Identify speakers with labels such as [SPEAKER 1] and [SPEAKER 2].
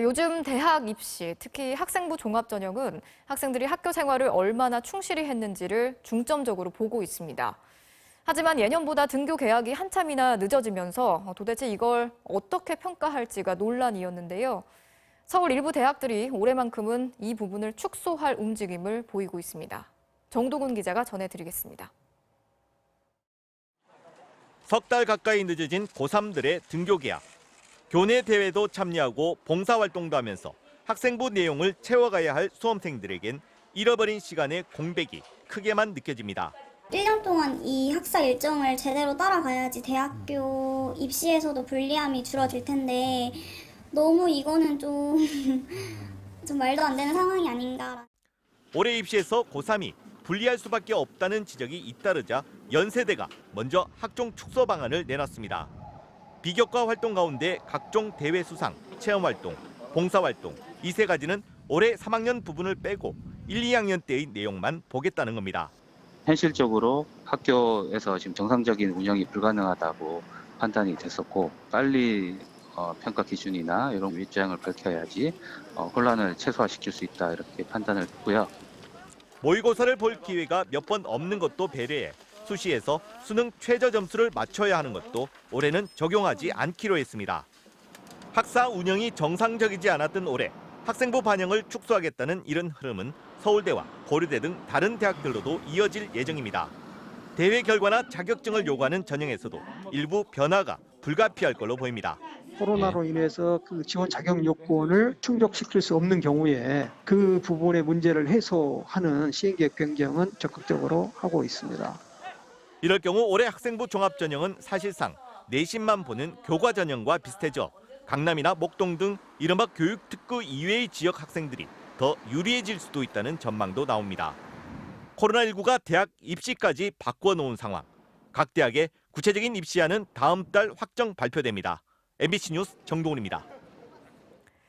[SPEAKER 1] 요즘 대학 입시, 특히 학생부 종합전형은 학생들이 학교 생활을 얼마나 충실히 했는지를 중점적으로 보고 있습니다. 하지만 예년보다 등교 개학이 한참이나 늦어지면서 도대체 이걸 어떻게 평가할지가 논란이었는데요. 서울 일부 대학들이 올해만큼은 이 부분을 축소할 움직임을 보이고 있습니다. 정도군 기자가 전해드리겠습니다.
[SPEAKER 2] 석 달 가까이 늦어진 고3들의 등교 개학. 교내 대회도 참여하고 봉사활동도 하면서 학생부 내용을 채워가야 할 수험생들에겐 잃어버린 시간의 공백이 크게만 느껴집니다.
[SPEAKER 3] 1년 동안 이 학사 일정을 제대로 따라가야지 대학교 입시에서도 불리함이 줄어들 텐데 너무 이거는 좀 말도 안 되는 상황이 아닌가.
[SPEAKER 2] 올해 입시에서 고3이 불리할 수밖에 없다는 지적이 잇따르자 연세대가 먼저 학종 축소 방안을 내놨습니다. 비교과 활동 가운데 각종 대회 수상, 체험활동, 봉사활동 이 세 가지는 올해 3학년 부분을 빼고 1, 2학년 때의 내용만 보겠다는 겁니다.
[SPEAKER 4] 현실적으로 학교에서 지금 정상적인 운영이 불가능하다고 판단이 됐었고 빨리 평가 기준이나 이런 입장을 밝혀야지 혼란을 최소화시킬 수 있다 이렇게 판단을 했고요.
[SPEAKER 2] 모의고사를 볼 기회가 몇 번 없는 것도 배려해 수시에서 수능 최저 점수를 맞춰야 하는 것도 올해는 적용하지 않기로 했습니다. 학사 운영이 정상적이지 않았던 올해 학생부 반영을 축소하겠다는 이런 흐름은 서울대와 고려대 등 다른 대학들로도 이어질 예정입니다. 대회 결과나 자격증을 요구하는 전형에서도 일부 변화가 불가피할 걸로 보입니다.
[SPEAKER 5] 코로나로 인해서 그 지원 자격 요건을 충족시킬 수 없는 경우에 그 부분의 문제를 해소하는 시행계획 변경은 적극적으로 하고 있습니다.
[SPEAKER 2] 이럴 경우 올해 학생부 종합전형은 사실상 내신만 보는 교과전형과 비슷해져 강남이나 목동 등 이른바 교육특구 이외의 지역 학생들이 더 유리해질 수도 있다는 전망도 나옵니다. 코로나19가 대학 입시까지 바꿔놓은 상황. 각 대학의 구체적인 입시안은 다음 달 확정 발표됩니다. MBC 뉴스 정동훈입니다.